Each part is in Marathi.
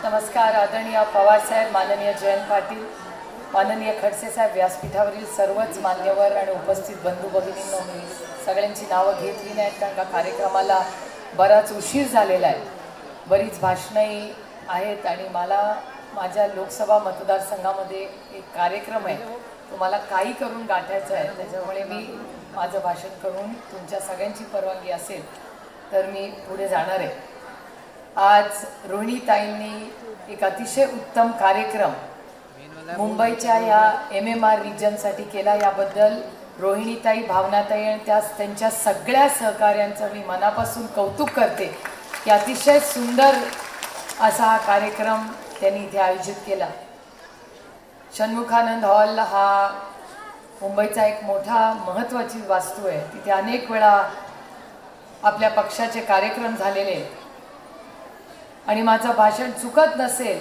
नमस्कार. आदरणीय पवार साहेब, माननीय जयंत पाटील, माननीय खडसे साहेब, व्यासपीठावरील सर्वच मान्यवर आणि उपस्थित बंधू भगिनींनो, मी सगळ्यांची नावं घेतली नाहीत कारण का कार्यक्रमाला बराच उशीर झालेला आहे. बरीच भाषणंही आहेत आणि मला माझ्या लोकसभा मतदारसंघामध्ये एक कार्यक्रम आहे, तो मला काही करून गाठायचा आहे. त्याच्यामुळे मी माझं भाषण करून तुमच्या सगळ्यांची परवानगी असेल तर मी पुढे जाणार आहे. आज रोहिणीताईंनी एक अतिशय उत्तम कार्यक्रम मुंबईच्या या MMR रिजनसाठी केला. याबद्दल रोहिणीताई, भावनाताई आणि त्यांच्या सगळ्या सहकार्यांचं मी मनापासून कौतुक करते की अतिशय सुंदर असा हा कार्यक्रम त्यांनी इथे आयोजित केला. षण्मुखानंद हॉल हा मुंबईचा एक मोठा महत्त्वाची वास्तू आहे. तिथे अनेक वेळा आपल्या पक्षाचे कार्यक्रम झालेले आहेत आणि माझं भाषण चुकत नसेल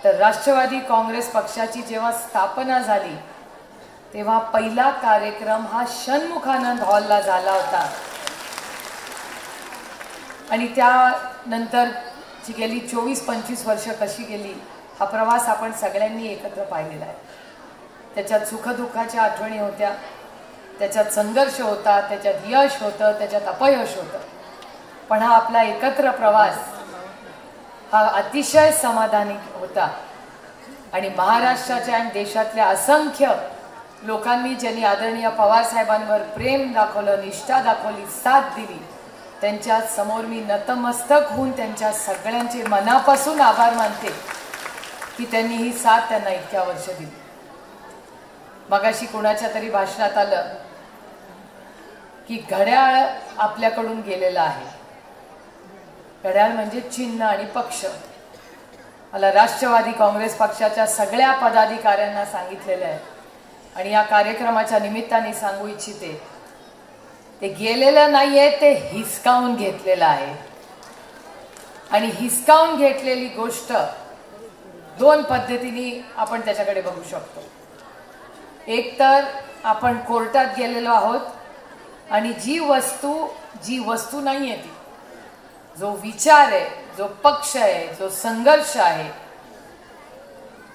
तर राष्ट्रवादी काँग्रेस पक्षाची जेव्हा स्थापना झाली तेव्हा पहिला कार्यक्रम हा षण्मुखानंद हॉलला झाला होता आणि त्यानंतरची गेली 24-25 वर्ष कशी गेली हा प्रवास आपण सगळ्यांनी एकत्र पाहिलेला आहे. त्याच्यात सुखदुःखाच्या आठवणी होत्या, त्याच्यात संघर्ष होता, त्याच्यात यश होतं, त्याच्यात अपयश होतं. पण हा आपला एकत्र प्रवास हा अतिशय समाधानी होता आणि महाराष्ट्राच्या आणि देशातल्या असंख्य लोकांनी ज्यांनी आदरणीय पवार साहेबांवर प्रेम दाखवलं, निष्ठा दाखवली, साथ दिली, त्यांच्या समोर मी नतमस्तक होऊन त्यांच्या सगळ्यांचे मनापासून आभार मानते की त्यांनी ही साथ त्यांना इतक्या वर्ष दिली. मगाशी कोणाच्या तरी भाषणात आलं की घड्याळ आपल्याकडून गेलेला आहे. घड्याळ म्हणजे चिन्ह आणि पक्ष. मला राष्ट्रवादी काँग्रेस पक्षाच्या सगळ्या पदाधिकाऱ्यांना सांगितलेलं आहे आणि या कार्यक्रमाच्या निमित्ताने सांगू इच्छिते, ते गेलेलं नाहीये, ते हिसकावून घेतलेलं आहे. आणि हिसकावून घेतलेली गोष्ट दोन पद्धतीने आपण त्याच्याकडे बघू शकतो. एक तर आपण कोर्टात गेलेलो आहोत आणि जी वस्तू नाहीये ती, जो विचार आहे, जो पक्ष आहे, जो संघर्ष आहे,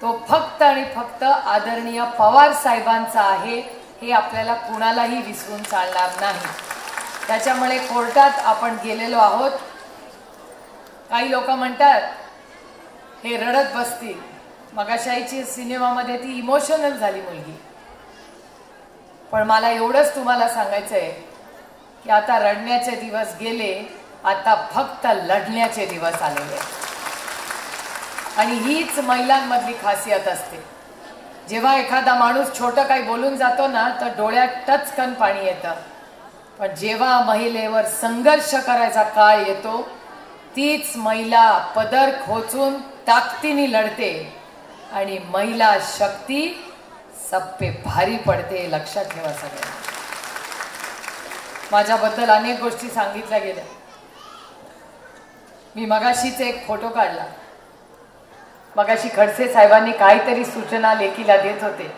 तो फक्त आणि फक्त आदरणीय पवार साहेबांचा आहे हे आपल्याला कुणालाही विसरून चालणार नाही. त्याच्यामुळे कोर्टात आपण गेलेलो आहोत. काही लोक म्हणतात हे रडत बसतील. मगाशाईची सिनेमामध्ये ती इमोशनल झाली मुलगी. पण मला एवढंच तुम्हाला सांगायचं आहे की आता रडण्याचे दिवस गेले, आता फक्त लढण्याचे दिवस आलेले. आणि हीच महिलांमधली खासियत असते. जेव्हा एखादा माणूस छोटं काही बोलून जातो ना तर डोळ्यात टचकन पाणी येतं. पण जेव्हा महिलेवर संघर्ष करायचा काळ येतो तीच महिला पदर खोचून ताकदीने लढते आणि महिला शक्ती सप्पे भारी पडते. लक्षात ठेवा सगळ्यांना. माझ्याबद्दल अनेक गोष्टी सांगितल्या गेल्या. मी मगाशीच एक फोटो काढला. मगाशी खडसे साहेबांनी काहीतरी सूचना लेखीला देत होते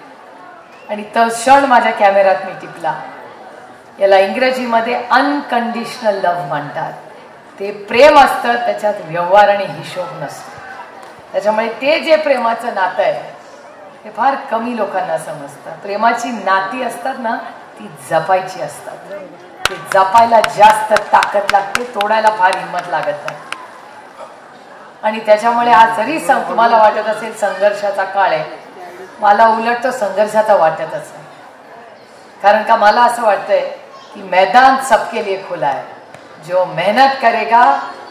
आणि तो क्षण माझ्या कॅमेऱ्यात मी टिपला. याला इंग्रजीमध्ये अनकंडिशनल लव्ह म्हणतात. ते प्रेम असतं, त्याच्यात व्यवहार आणि हिशोब नसतो. त्याच्यामुळे ते जे प्रेमाचं नातं आहे हे फार कमी लोकांना समजतं. प्रेमाची नाती असतात ना ती जपायची असतात. ते जपायला जास्त ताकद लागते, तोडायला फार हिंमत लागत नाही. आणि त्याच्यामुळे आज जरी तुम्हाला वाटत असेल संघर्षाचा काळ आहे, मला उलट तो संघर्षाचा वाटतच नाही. कारण का मला असं वाटतंय की मैदान सबके लिए खुला है. जो मेहनत करेगा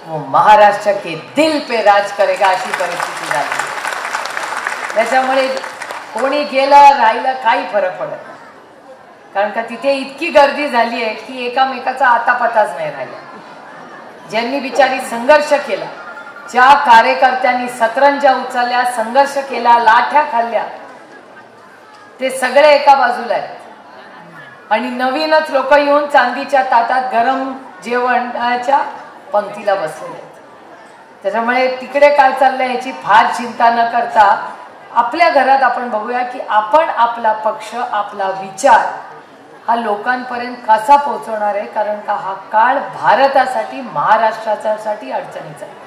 वो महाराष्ट्र के दिल पे राज करेगा, अशी परिस्थिती झाली. त्याच्यामुळे कोणी गेलं राहिलं काही फरक पडत नाही. कारण का तिथे इतकी गर्दी झाली आहे की एकामेकाचा आतापताच नाही राहिला. ज्यांनी बिचारी संघर्ष केला, ज्या कार्यकर्त्यांनी सतरंजा उचलल्या, संघर्ष केला, लाठ्या खाल्ल्या, ते सगळे एका बाजूला आहेत आणि नवीनच लोक येऊन चांदीच्या ताटात गरम जेवणाच्या पंक्तीला बसलेले आहेत. त्याच्यामुळे तिकडे काय चाललंय याची फार चिंता न करता आपल्या घरात आपण बघूया की आपण आपला पक्ष, आपला विचार हा लोकांपर्यंत कसा पोहोचवणार आहे. कारण का हा काळ भारतासाठी, महाराष्ट्रासाठी अडचणीचा आहे.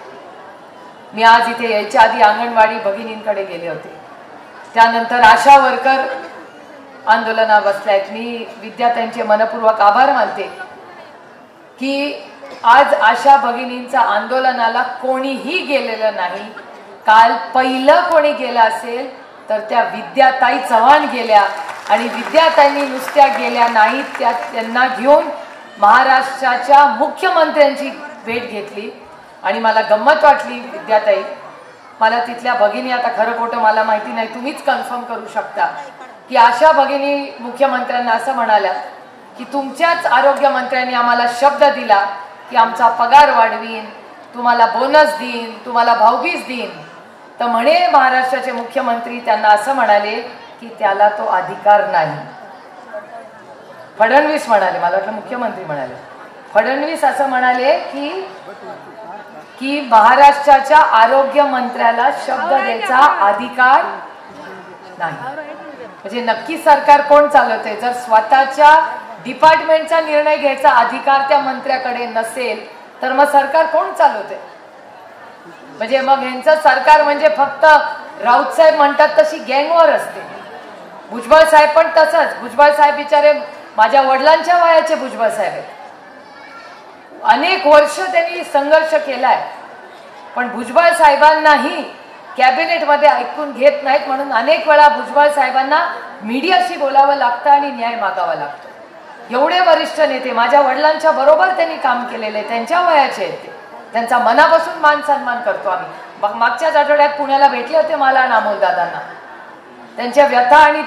मी आज इथे यायच्या आधी अंगणवाडी भगिनींकडे गेले होते, त्यानंतर आशा वर्कर आंदोलना बसल्यात. मी विद्यार्थ्यांचे मनपूर्वक आभार मानते की आज आशा भगिनींचा आंदोलनाला कोणीही गेलेलं नाही. काल पहिलं कोणी गेलं असेल तर त्या विद्याताई चव्हाण गेल्या, आणि विद्याताईंनी नुसत्या गेल्या नाहीत, त्यांना घेऊन महाराष्ट्राच्या मुख्यमंत्र्यांची भेट घेतली. आणि मला गंमत वाटली विद्याताई, मला तिथल्या भगिनी, आता खरं खोटं मला माहिती नाही, तुम्हीच कन्फर्म करू शकता की आशा भगिनी मुख्यमंत्र्यांना असं म्हणाल्या की तुमच्याच आरोग्यमंत्र्यांनी आम्हाला शब्द दिला की आमचा पगार वाढवीन, तुम्हाला बोनस देईन, तुम्हाला भाऊबीज देईन. तर म्हणे महाराष्ट्राचे मुख्यमंत्री त्यांना असं म्हणाले की त्याला तो अधिकार नाही. फडणवीस म्हणाले, मला वाटलं मुख्यमंत्री म्हणाले, फडणवीस असं म्हणाले की महाराष्ट्राच्या आरोग्य मंत्र्याला शब्द द्यायचा अधिकार नाही. म्हणजे नक्की सरकार कोण चालवते? जर स्वतःच्या डिपार्टमेंटचा निर्णय घ्यायचा अधिकार त्या मंत्र्याकडे नसेल तर मग सरकार कोण चालवते? म्हणजे मग यांचं सरकार म्हणजे फक्त राऊत साहेब म्हणतात तशी गँगवर असते. भुजबळ साहेब पण तसंच. भुजबळ साहेब बिचारे माझ्या वडिलांच्या वयाचे भुजबळ साहेब आहेत. अनेक वर्ष त्यांनी संघर्ष केलाय, पण भुजबळ साहेबांनाही कॅबिनेटमध्ये ऐकून घेत नाहीत, म्हणून अनेक वेळा भुजबळ साहेबांना मीडियाशी बोलावं लागतं आणि न्याय मागावा लागतो. एवढे वरिष्ठ नेते, माझ्या वडिलांच्या बरोबर त्यांनी काम केलेले, त्यांच्या वयाचे आहेत ते, त्यांचा मनापासून मान सन्मान करतो आम्ही. मागच्याच आठवड्यात पुण्याला भेटले होते मला आणि अमोलदादांना. त्यांच्या व्यथा आणि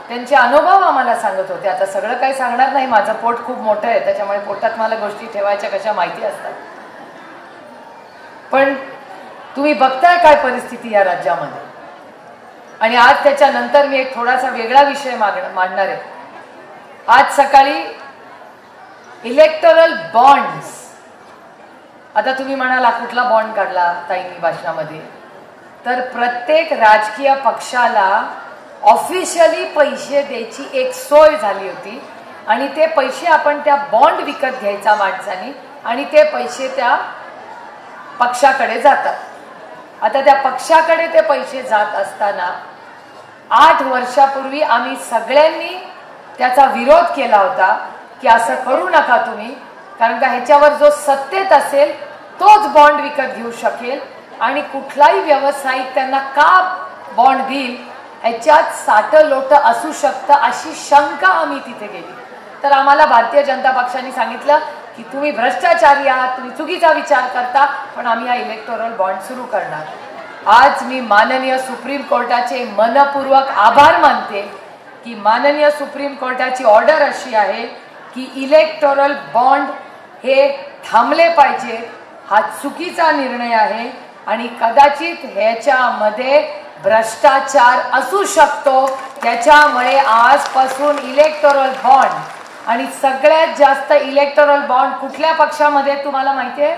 त्यांचे अनुभव आम्हाला सांगत होते. आता सगळं काही सांगणार नाही, माझं पोट खूप मोठं आहे, त्याच्यामुळे पोटात मला गोष्टी ठेवायच्या कशा माहिती असतात. पण तुम्ही बघताय काय परिस्थिती या राज्यामध्ये. आणि आज त्याच्यानंतर मी एक थोडासा वेगळा विषय मांडणार आहे. आज सकाळी इलेक्टोरल बॉन्ड्स, आता तुम्ही म्हणाला कुठला बॉन्ड काढला ताईंनी भाषणामध्ये, तर प्रत्येक राजकीय पक्षाला ऑफिशियली पैसे द्यायची एक सोय झाली होती, आणि ते पैसे आपण त्या बॉन्ड विकत घ्यायचा माणसाने, आणि ते पैसे त्या पक्षाकडे जातात. आता त्या पक्षाकडे ते पैसे जात असताना 8 वर्षापूर्वी आम्ही सगळ्यांनी त्याचा विरोध केला होता की असं करू नका तुम्ही, कारण का ह्याच्यावर जो सत्तेत असेल तोच बॉन्ड विकत घेऊ शकेल, आणि कुठलाही व्यावसायिक त्यांना का बॉन्ड देईल ह्याच्यात साटलोट असू शकतं अशी शंका आम्ही तिथे गेली. तर आम्हाला भारतीय जनता पक्षाने सांगितलं की तुम्ही भ्रष्टाचारी आहात, तुम्ही चुकीचा विचार करता, पण आम्ही हा इलेक्टोरल बॉन्ड सुरू करणार. आज मी माननीय सुप्रीम कोर्टाचे मनपूर्वक आभार मानते की माननीय सुप्रीम कोर्टाची ऑर्डर अशी आहे की इलेक्टोरल बॉन्ड हे थांबले पाहिजे. हा चुकीचा निर्णय आहे आणि कदाचित ह्याच्यामध्ये भ्रष्टाचार असू शकतो. त्याच्यामुळे आजपासून इलेक्टोरल बॉन्ड, आणि सगळ्यात जास्त इलेक्टोरल बॉन्ड कुठल्या पक्षामध्ये तुम्हाला माहिती आहे?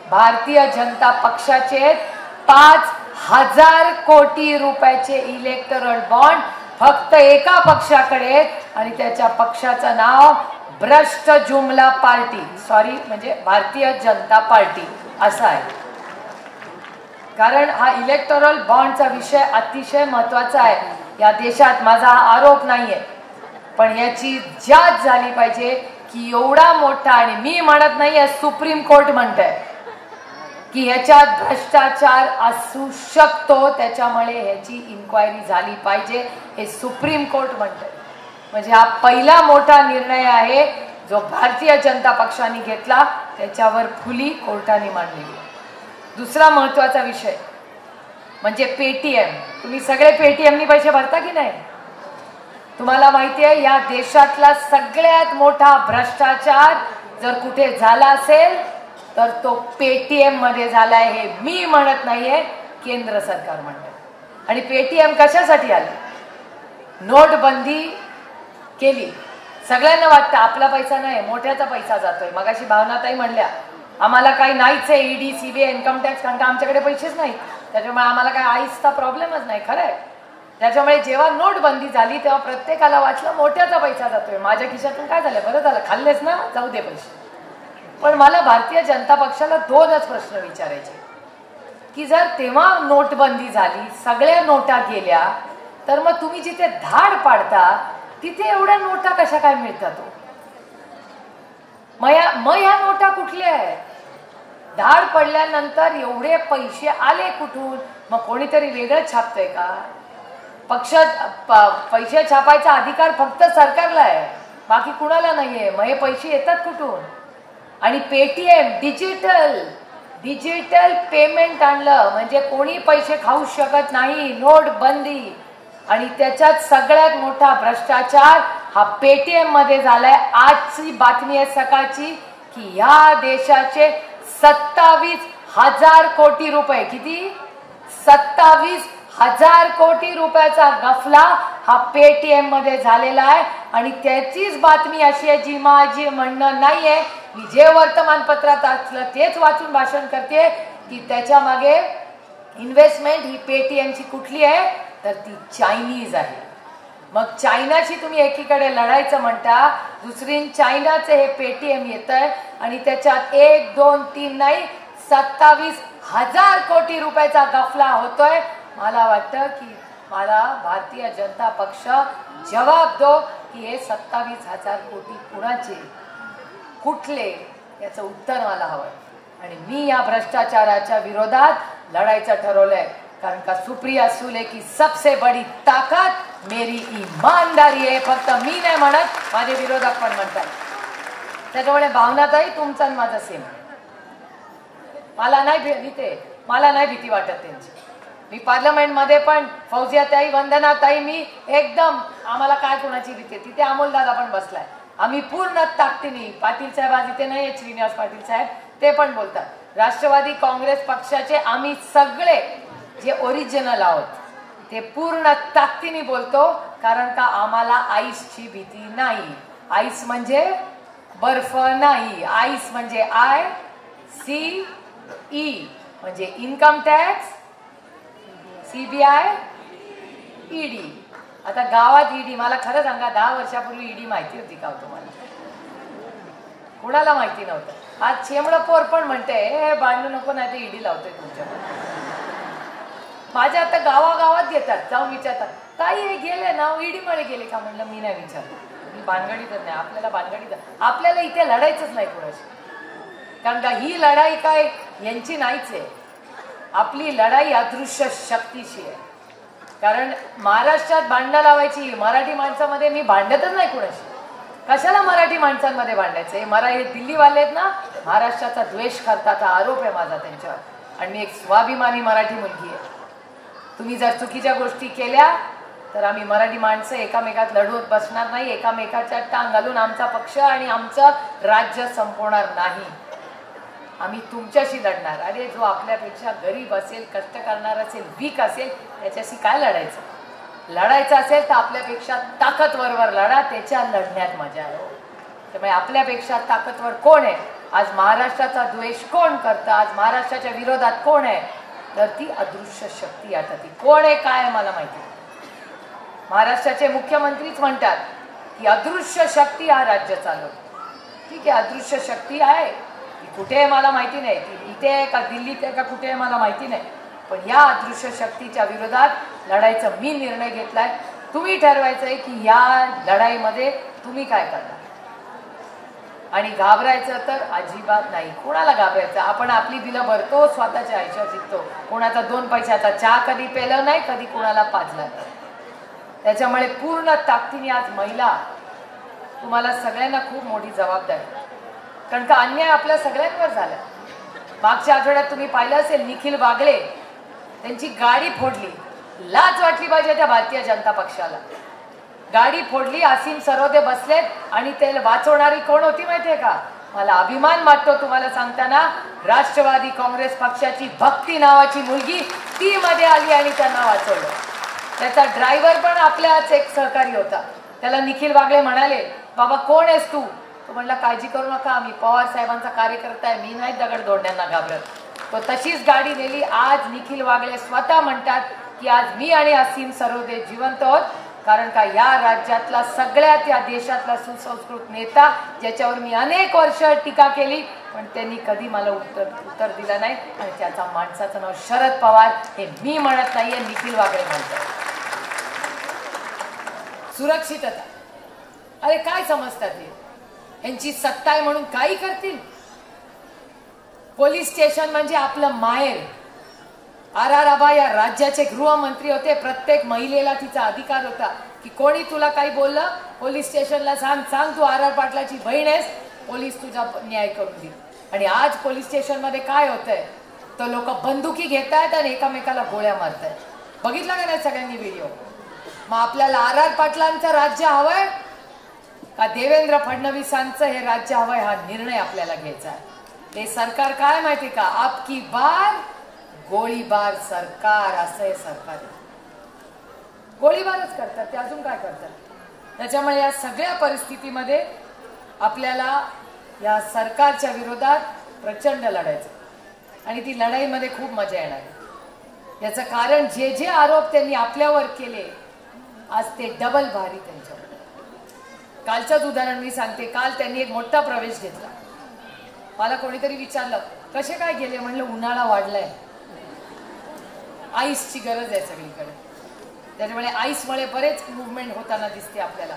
भारतीय जनता पक्षाचे 5,000 कोटी रुपयाचे इलेक्टोरल बॉन्ड फक्त एका पक्षाकडे, आणि त्याच्या पक्षाचं नाव भ्रष्ट जुमला पार्टी, सॉरी म्हणजे भारतीय जनता पार्टी असं आहे. कारण हा इलेक्टोरल बॉन्डचा विषय अतिशय महत्वाचा आहे या देशात. माझा हा आरोप नाहीये, पण याची जाच झाली पाहिजे की एवढा मोठा, आणि मी म्हणत नाहीये, सुप्रीम कोर्ट म्हणतंय की ह्याच्यात भ्रष्टाचार असू शकतो, त्याच्यामुळे ह्याची इन्क्वायरी झाली पाहिजे, हे सुप्रीम कोर्ट म्हणतंय. म्हणजे हा पहिला मोठा निर्णय आहे जो भारतीय जनता पक्षाने घेतला, त्याच्यावर खुली कोर्टाने मांडलेली. दुसरा महत्वाचा विषय म्हणजे पेटीएम. तुम्ही सगळे पेटीएमनी पैसे भरता की नाही? तुम्हाला माहिती आहे या देशातला सगळ्यात मोठा भ्रष्टाचार जर कुठे झाला असेल तर तो पेटीएम मध्ये झालाय. हे मी म्हणत नाहीये, केंद्र सरकार म्हणतंय. आणि पेटीएम कशासाठी आलं? नोटबंदी केली, सगळ्यांना वाटतं आपला पैसा नाही, मोठ्याचा पैसा जातोय. मगाशी भावनाताई म्हणल्या आम्हाला काही नाहीच आहे, ईडी सीबीआय इन्कम टॅक्स, कारण का आमच्याकडे पैसेच नाहीत, त्याच्यामुळे आम्हाला काही आईसचा प्रॉब्लेमच नाही. खरं आहे. त्याच्यामुळे जेव्हा नोटबंदी झाली तेव्हा प्रत्येकाला वाटलं मोठ्याचा पैसा जातोय, माझ्या खिशातून काय झालं, बरं झालं खाल्लेच ना, जाऊ दे पैसे. पण मला भारतीय जनता पक्षाला 2च प्रश्न विचारायचे. की जर तेव्हा नोटबंदी झाली, सगळ्या नोटा गेल्या, तर मग तुम्ही जिथे धाड पाडता तिथे एवढ्या नोटा कशा काय मिळतात? मग ह्या नोटा कुठल्या आहेत? धाड पडल्यानंतर एवढे पैसे आले कुठून? मग कोणीतरी वेगळं छापतंय का? पैसे छापायचा अधिकार फक्त सरकारला आहे, बाकी कुणाला नाहीये. मग हे पैसे येतात कुठून? आणि पेटीएम डिजिटल पेमेंट आणलं म्हणजे कोणी पैसे खाऊ शकत नाही. नोटबंदी आणि त्याच्यात सगळ्यात मोठा भ्रष्टाचार हा पेटीएम मध्ये झालाय. आजची बातमी आहे सकाळची की या देशाचे 27,000 कोटी रुपये, किती? 27,000 कोटी रुपयाचा गफला हा पेटीएम मध्ये झालेला आहे. आणि त्याचीच बातमी अशी आहे जी माझी म्हणणं नाहीये, मी जे वर्तमानपत्रात असलं तेच वाचून भाषण करते की त्याच्या मागे इन्व्हेस्टमेंट ही पेटीएमची कुठली आहे? तर ती चायनीज आहे. मग चायनाची तुम्ही एकीकडे लढायचं म्हणता, दुसरी चायनाचे हे पेटीएम येत आहे आणि त्याच्यात 1, 2, 3 नाही 27,000 कोटी रुपयाचा गफला होतोय. मला वाटतं की मला भारतीय जनता पक्ष जवाब दो की हे 27,000 कोटी कुणाचे, कुठले, याचं उत्तर मला हवंय. आणि मी या भ्रष्टाचाराच्या विरोधात लढायचं ठरवलंय, कारण का सुप्रिया सुले की सबसे बड़ी ताकत मेरी ईमानदारी आहे. फक्त मी नाही म्हणत, माझे विरोधक पण म्हणतात. त्याच्यामुळे भावनाताई तुमचा आणि माझा सेम. मला नाही भीती वाटत त्यांची. मी पार्लमेंटमध्ये पण फौजियाताई, वंदनाताई, मी एकदम, आम्हाला काय कोणाची भीती? तिथे अमोलदादा पण बसलाय. आम्ही पूर्ण ताकदीने, पाटील साहेब आज इथे नाही, श्रीनिवास पाटील साहेब, ते पण बोलतात. राष्ट्रवादी काँग्रेस पक्षाचे आम्ही सगळे जे ओरिजिनल आहोत ते पूर्ण ताकदीने बोलतो, कारण का आम्हाला आईसची भीती नाही. आईस म्हणजे बर्फ नाही. आईस म्हणजे ICE म्हणजे इन्कम टॅक्स, CBI, ED. आता गावात ED, मला खरं सांगा 10 वर्षापूर्वी ED माहिती होती का तुम्हाला? कुणाला माहिती नव्हतं. आज चेमळं पोर पण म्हणते हे भांडू नको, नाही ते ED लावतोय तुमच्याकडे. माझ्या आता गावागावात येतात, जाऊन विचारतात ताई हे गेले ना, ED मध्ये गेले का? म्हणलं मी नाही विचारलं, मी भानगडीतच नाही. आपल्याला इथे लढायचंच नाही कोणाशी, कारण का ही लढाई काय यांची नाहीच आहे. आपली लढाई अदृश्य शक्तीशी आहे. कारण महाराष्ट्रात भांडणं लावायची, मराठी माणसामध्ये मी भांडतच नाही कोणाशी. कशाला मराठी माणसांमध्ये भांडायचं? हे दिल्लीवाले आहेत ना, महाराष्ट्राचा द्वेष करतात, हा आरोप आहे माझा त्यांच्यावर. आणि मी एक स्वाभिमानी मराठी मुलगी आहे. तुम्ही जर चुकीच्या गोष्टी केल्या तर आम्ही मराठी माणसं एकामेकात लढवत बसणार नाही. एकामेकाच्या टांग घालून आमचा पक्ष आणि आमचं राज्य संपवणार नाही. आम्ही तुमच्याशी लढणार. अरे जो आपल्यापेक्षा गरीब असेल, कष्ट करणार असेल, वीक असेल, त्याच्याशी काय लढायचं? लढायचं असेल तर आपल्यापेक्षा ताकदवरवर लढा, त्याच्या लढण्यात मजा आहे. त्यामुळे आपल्यापेक्षा ताकदवर कोण आहे? आज महाराष्ट्राचा द्वेष कोण करतं? आज महाराष्ट्राच्या विरोधात कोण आहे? तर ती अदृश्य शक्ती. आता ती कोण आहे, काय आहे मला माहिती. महाराष्ट्राचे मुख्यमंत्रीच म्हणतात की अदृश्य शक्ती हा राज्य चालवतो. ठीक आहे, अदृश्य शक्ती आहे, ती कुठे आहे मला माहिती नाही. ती इथे आहे का दिल्लीत आहे का कुठे आहे मला माहिती नाही. पण या अदृश्य शक्तीच्या विरोधात लढायचा मी निर्णय घेतलाय. तुम्ही ठरवायचं आहे की या लढाईमध्ये तुम्ही काय करणार. आणि घाबरायचं तर अजिबात नाही. कोणाला घाबरायचं? आपण आपली बिलं भरतो, स्वतःच्या आयुष्यात जिंकतो. कोणाचा 2 पैशाचा चहा कधी पेलं नाही, कधी कोणाला पाजला नाही. त्याच्यामुळे पूर्ण ताकदीने आज महिला, तुम्हाला सगळ्यांना खूप मोठी जबाबदारी, कारण का अन्याय आपल्या सगळ्यांवर झाला. मागच्या आठवड्यात तुम्ही पाहिलं असेल, निखिल वागळे त्यांची गाडी फोडली. लाज वाटली पाहिजे त्या भारतीय जनता पक्षाला. गाडी फोडली, असीम सरोदे बसलेत आणि ते वाचवणारी कोण होती माहितीये का? मला अभिमान वाटतो तुम्हाला सांगताना, राष्ट्रवादी काँग्रेस पक्षाची भक्ती नावाची मुलगी ती मध्ये आली आणि त्यांना वाचवलं. त्याचा ड्रायव्हर पण आपल्याच एक सहकारी होता. त्याला निखिल वागळे म्हणाले, बाबा कोण आहेस तू? तो म्हणला काळजी करू नका, मी पवार साहेबांचा कार्यकर्ता आहे, मी नाही दगड धोंड्यांना घाबरत. तो तशीच गाडी नेली. आज निखिल वागळे स्वतः म्हणतात की आज मी आणि असीम सरोदे जिवंत आहोत कारण का या राज्यातला सगळ्यात या देशातला सुसंस्कृत नेता ज्याच्यावर मी अनेक वर्ष टीका केली पण त्यांनी कधी मला उत्तर दिलं नाही आणि त्याचा माणसाचं नाव शरद पवार हे मी म्हणत नाहीये निखिल वागळे म्हणतात. सुरक्षितता अरे काय समजतात हे यांची सत्ता आहे म्हणून काही करतील. पोलीस स्टेशन म्हणजे आपलं माहेर. आर आबा या राज्याचे गृहमंत्री होते. प्रत्येक महिलेला तिचा अधिकार होता की कोणी तुला काही बोललं पोलीस स्टेशनला सांग तू आर पाटलाची बहीण आहेस पोलीस तुझा न्याय करून देईल. आणि आज पोलीस स्टेशन मध्ये काय होतंय तर लोक बंदुकी घेत आहेत आणि एकामेकाला गोळ्या मारत आहेत. बघितलं का नाही सगळ्यांनी व्हिडिओ. मग आपल्याला आर पाटलांचं राज्य हवंय का देवेंद्र फडणवीसांचं हे राज्य हवंय हा निर्णय आपल्याला घ्यायचा आहे. हे सरकार काय माहिती का आपकी बार गोळीबार सरकार असं हे सरकार गोळीबारच करतात ते अजून काय करतात. त्याच्यामुळे या सगळ्या परिस्थितीमध्ये आपल्याला या सरकारच्या विरोधात प्रचंड लढायचं आणि ती लढाईमध्ये खूप मजा येणार. याचं कारण जे जे आरोप त्यांनी आपल्यावर केले आज ते डबल भारी त्यांच्यावर. कालचंच उदाहरण मी सांगते. काल त्यांनी एक मोठा प्रवेश घेतला. मला कोणीतरी विचारलं कसे काय गेले म्हणलं उन्हाळा वाढलाय आईसची गरज आहे सगळीकडे त्याच्यामुळे आईसमुळे बरेच मुवमेंट होताना दिसते आपल्याला.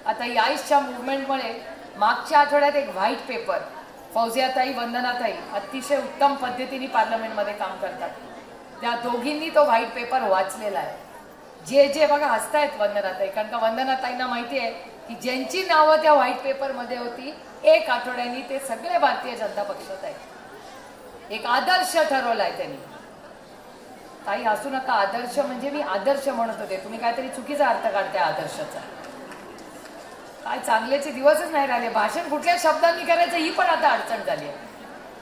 आता ही आईसच्या मुवमेंटमुळे मागच्या आठवड्यात एक व्हाईट पेपर फौजियाताई वंदनाताई अतिशय उत्तम पद्धतीने पार्लमेंटमध्ये काम करतात. त्या दोघींनी तो व्हाईट पेपर वाचलेला आहे. जे जे बघा हसतायत वंदनाताई कारण का वंदनाताईंना माहिती आहे की ज्यांची नावं त्या व्हाईट पेपरमध्ये होती एक आठवड्यानी ते सगळे भारतीय जनता पक्षात आहेत. एक आदर्श ठरवलाय त्यांनी. काही असू नका आदर्श म्हणजे मी आदर्श म्हणत होते तुम्ही काहीतरी चुकीचा अर्थ काढताय आदर्शाचा. काय चांगल्याचे दिवसच नाही राहिले. भाषण कुठल्या शब्दांनी करायचं ही पण आता अडचण झाली आहे.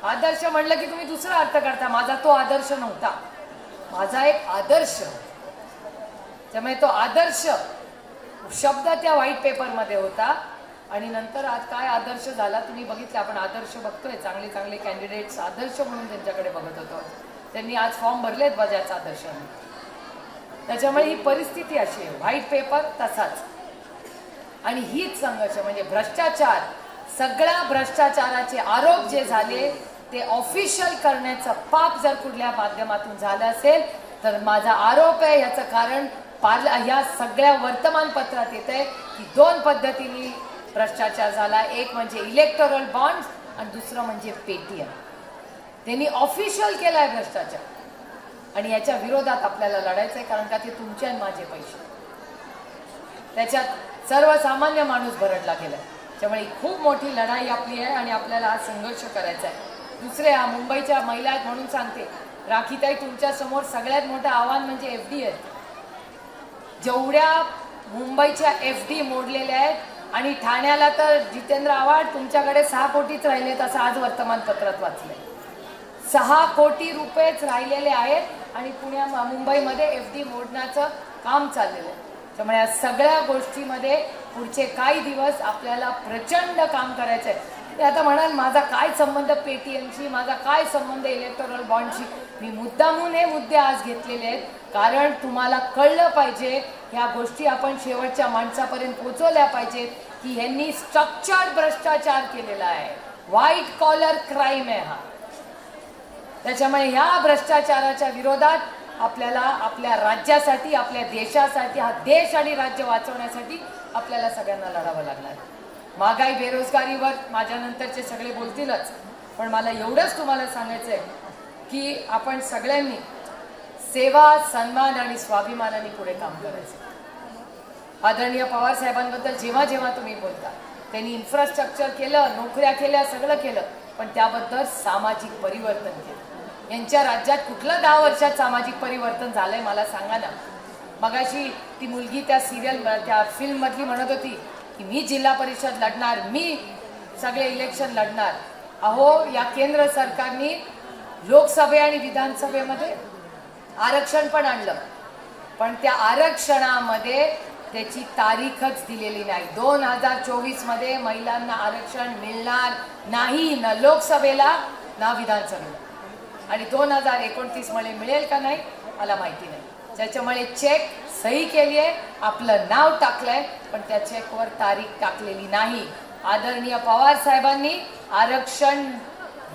आदर्श म्हणलं की तुम्ही दुसरा अर्थ करता. माझा तो आदर्श नव्हता. माझा एक आदर्श त्यामुळे तो आदर्श शब्द त्या व्हाईट पेपरमध्ये होता आणि नंतर आज काय आदर्श झाला तुम्ही बघितलं. आपण आदर्श बघतोय चांगले चांगले कॅन्डिडेट्स आदर्श म्हणून त्यांच्याकडे बघत होतो. त्यांनी आज फॉर्म भरलेत बजाजच्या आदर्शाने. त्याच्यामुळे ही परिस्थिती अशी आहे. व्हाईट पेपर तसाच आणि हीच संघर्ष म्हणजे भ्रष्टाचार सगळ्या भ्रष्टाचाराचे आरोप जे झाले ते ऑफिशियल करण्याचं पाप जर कुठल्या माध्यमातून झालं असेल तर माझा आरोप आहे. याचं कारण ह्या सगळ्या वर्तमानपत्रात येत आहे की दोन पद्धतीने भ्रष्टाचार झाला. एक म्हणजे इलेक्टोरल बॉन्ड्स आणि दुसरं म्हणजे पेटीएम. त्यांनी ऑफिशियल केलाय भ्रष्टाचार आणि याच्या विरोधात आपल्याला लढायचंय कारण का ते तुमचे आणि माझे पैसे. त्याच्यात सर्वसामान्य माणूस भरडला गेलाय. त्यामुळे खूप मोठी लढाई आपली आहे आणि आपल्याला हा संघर्ष करायचा आहे. दुसरे मुंबईच्या महिला आहेत म्हणून सांगते राखीताई तुमच्या समोर सगळ्यात मोठं आव्हान म्हणजे एफडी आहे. जेवढ्या मुंबईच्या एफडी मोडलेल्या आहेत आणि ठाण्याला तर जितेंद्र आव्हाड तुमच्याकडे 6 कोटीच राहिलेत असं आज वर्तमानपत्रात वाचलंय. 6 कोटी रुपयेच राहिलेले आहेत आणि मुंबईमध्ये एफडी मोडण्याचं काम चाललेलं आहे. त्यामुळे या सगळ्या गोष्टीमध्ये पुढचे काही दिवस आपल्याला प्रचंड काम करायचं आहे. ते आता म्हणाल माझा काय संबंध पेटीएमशी माझा काय संबंध इलेक्टोरल बॉन्डशी. मी मुद्दामून हे मुद्दे आज घेतलेले आहेत कारण तुम्हाला कळलं पाहिजे ह्या गोष्टी आपण शेवटच्या माणसापर्यंत पोहोचवल्या पाहिजेत की ह्यांनी स्ट्रक्चर्ड भ्रष्टाचार केलेला आहे. व्हाईट कॉलर क्राईम आहे हा. त्याच्यामुळे ह्या भ्रष्टाचाराच्या विरोधात आपल्याला आपल्या राज्यासाठी आपल्या देशासाठी हा देश आणि राज्य वाचवण्यासाठी आपल्याला सगळ्यांना लढावं लागणार. महागाई बेरोजगारीवर माझ्यानंतरचे सगळे बोलतीलच पण मला एवढंच तुम्हाला सांगायचं आहे की आपण सगळ्यांनी सेवा सन्मान आणि स्वाभिमानाने पुढे काम करायचं. आदरणीय पवार साहेबांबद्दल जेव्हा जेव्हा तुम्ही बोलता त्यांनी इन्फ्रास्ट्रक्चर केलं नोकऱ्या केल्या सगळं केलं पण त्याबद्दल सामाजिक परिवर्तन केलं. यांच्या राज्यात कुठलं 10 वर्षात सामाजिक परिवर्तन झालंय मला सांगा ना. मगाशी ती मुलगी त्या सिरियल त्या फिल्म मधली म्हणत होती की मी जिल्हा परिषद लढणार मी सगळे इलेक्शन लढणार. अहो या केंद्र सरकारने लोकसभे आणि विधानसभेमध्ये आरक्षण पण आणलं पण त्या आरक्षणामध्ये त्याची तारीखच दिलेली नाही. 2024 मध्ये महिलांना आरक्षण मिळणार नाही ना लोकसभेला ना विधानसभेला आणि 2029 मध्ये मिळेल का नाही मला माहिती नाही. त्याच्यामुळे चेक सही केली आहे, आपलं नाव टाकलंय, पण त्या चेकवर तारीख टाकलेली नाही. आदरणीय पवार साहेबांनी आरक्षण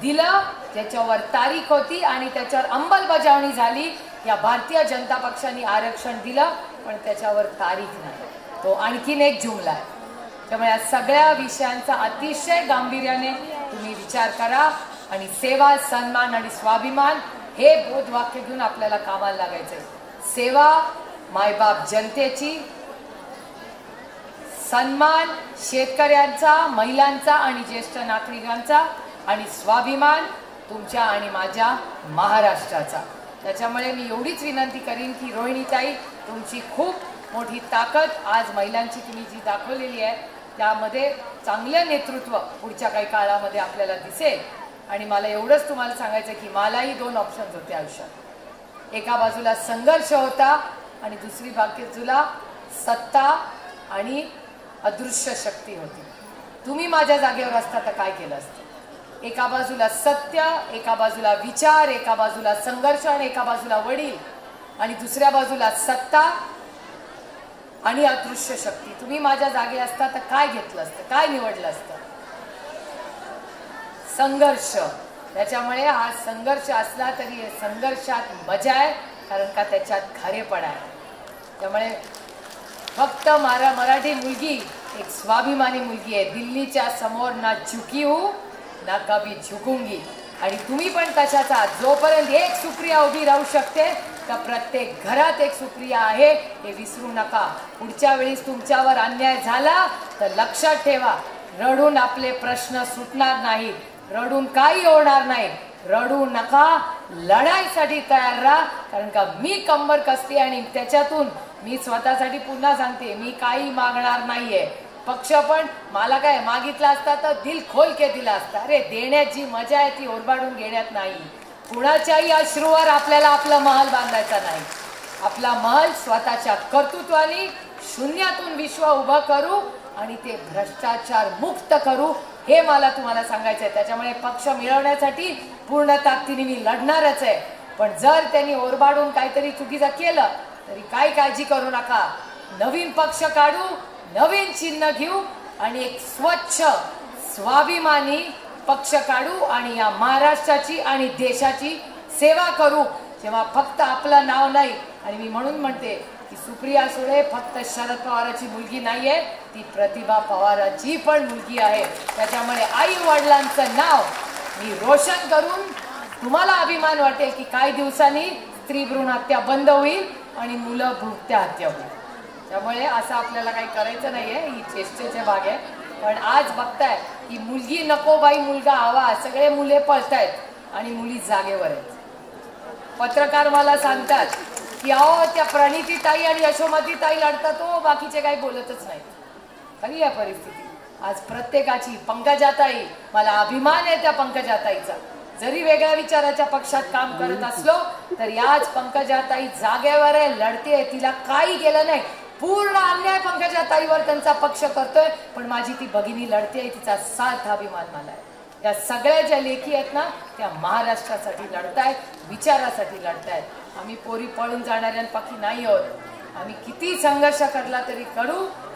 दिलं, त्याच्यावर तारीख होती आणि त्याच्यावर अंमलबजावणी झाली. या भारतीय जनता पक्षाने आरक्षण दिलं, पण त्याच्यावर तारीख नाही. तो आणखीन एक जुमला आहे. त्यामुळे या सगळ्या विषयांचा अतिशय गांभीर्याने तुम्ही विचार करा आणि सेवा, सन्मान आणि स्वाभिमान हे बोधवाक्य घेऊन आपल्याला कामाला लागायचंय. सेवा मायबाप जनतेची, सन्मान शेतकऱ्यांचा, महिलांचा आणि ज्येष्ठ नागरिकांचा, आणि स्वाभिमान तुमच्या आणि माझ्या महाराष्ट्राचा. त्याच्यामुळे मी एवढीच विनंती करीन की रोहिणीताई, तुमची खूप मोठी ताकद आज महिलांची तुम्ही जी दाखवलेली आहे, त्यामध्ये चांगलं नेतृत्व पुढच्या काही काळामध्ये आपल्याला दिसेल. आणि मला एवढंच तुम्हाला सांगायचं की मलाही 2 ऑप्शन्स होते आयुष्यात. एका बाजूला संघर्ष होता आणि दुसरी बाजूला सत्ता आणि अदृश्य शक्ती होती. तुम्ही माझ्या जागेवर असता तर काय केलं असतं? एका बाजूला सत्य, एका बाजूला विचार, एका बाजूला संघर्ष आणि एका बाजूला वडील, आणि दुसऱ्या बाजूला सत्ता आणि अदृश्य शक्ती. तुम्ही माझ्या जागे असता तर काय घेतलं असतं, काय निवडलं असतं? संघर्ष. त्याच्यामुळे हा संघर्ष असला तरी संघर्षात मजा आहे, कारण का त्याच्यात खरेपणा आहे. त्यामुळे फक्त मराठी मुलगी एक स्वाभिमानी मुलगी आहे. दिल्लीच्या समोर ना झुकी हूं ना कभी झुकूंगी. आणि तुम्ही पण तशाच आहात. जोपर्यंत एक सुप्रिया उभी राहू शकते तर प्रत्येक घरात एक सुप्रिया आहे, हे विसरू नका. पुढच्या वेळेस तुमच्यावर अन्याय झाला तर लक्षात ठेवा, रडून आपले प्रश्न सुटणार नाहीत, रडून काही होणार नाही. रडू नका, लढाईसाठी तयार राहा. कारण का मी कंबर कसली आणि त्याच्यातून मी स्वतःसाठी पुन्हा सांगते, मी काही मागणार नाहीये. पक्ष पण मला काय मागितला असता तर दिल खोल के दिला असता. अरे देण्यात जी मजा आहे ती ओरबाडून घेण्यात नाही. कुणाच्याही अश्रूवर आपल्याला आपला महल बांधायचा नाही. आपला महल स्वतःच्या कर्तृत्वाने शून्यातून विश्व उभं करू आणि ते भ्रष्टाचार मुक्त करू, हे मला तुम्हाला सांगायचं आहे. त्याच्यामुळे पक्ष मिळवण्यासाठी पूर्ण ताकदीने मी लढणारच आहे. पण जर त्यांनी ओरबाडून काहीतरी चुकीचं केलं तरी काही काळजी करू नका. नवीन पक्ष काढू, नवीन चिन्ह घेऊ आणि एक स्वच्छ स्वाभिमानी पक्ष काढू आणि या महाराष्ट्राची आणि देशाची सेवा करू. जेव्हा फक्त आपलं नाव नाही, आणि मी म्हणून म्हणते की सुप्रिया सुळे फक्त शरद पवारांची मुलगी नाहीये, ती प्रतिभा पवारांची पण मुलगी आहे. त्याच्यामुळे आई वडिलांचं नाव मी रोशन करून तुम्हाला अभिमान वाटेल की काही दिवसांनी स्त्री भ्रूण हत्या बंद होईल आणि मुलं भ्रूण हत्या होईल. त्यामुळे असं आपल्याला काही करायचं नाहीये, ही चेष्टेचे भाग आहे. पण आज बघताय की मुलगी नको बाई मुलगा हवा, सगळे मुले पळतायत आणि मुली जागेवर आहेत. पत्रकार मला सांगतात की अहो त्या प्रणिती ताई आणि यशोमती ताई लढतात, तो बाकीचे काही बोलतच नाही. खरी आहे परिस्थिती आज प्रत्येकाची. पंकजाताई, मला अभिमान आहे त्या पंकजाताईचा. जरी वेगळ्या विचाराच्या पक्षात काम करत असलो तर याच पंकजाताई जागेवर आहे, लढते. तिला काही केलं नाही, पूर्ण अन्याय पंकजाताईवर त्यांचा पक्ष करतोय, पण माझी ती भगिनी लढते, तिचा साथ अभिमान मला आहे. त्या सगळ्या ज्या लेखी आहेत ना, त्या महाराष्ट्रासाठी लढतायत, विचारासाठी लढतायत. आम्ही पोरी पळून जाणाऱ्यांपैकी नाही आहोत. आम्ही किती संघर्ष करला तरी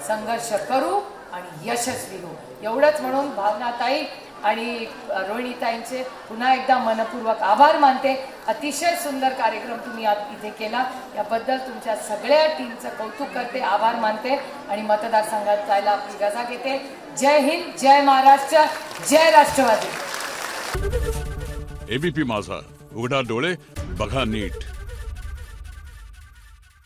संघर्ष करू आणि यशस्वी होऊ. एवढंच म्हणून भावनाताई आणि रोहिणीताईंचे पुन्हा एकदा मनपूर्वक आभार मानते. अतिशय सुंदर कार्यक्रम तुम्ही इथे केला, याबद्दल तुमच्या सगळ्या टीमचं कौतुक करते, आभार मानते आणि मतदारसंघात जायला आपली रजा घेते. जय हिंद, जय महाराष्ट्र, जय राष्ट्रवादी. एबीपी माझा, उघडा डोळे बघा नीट.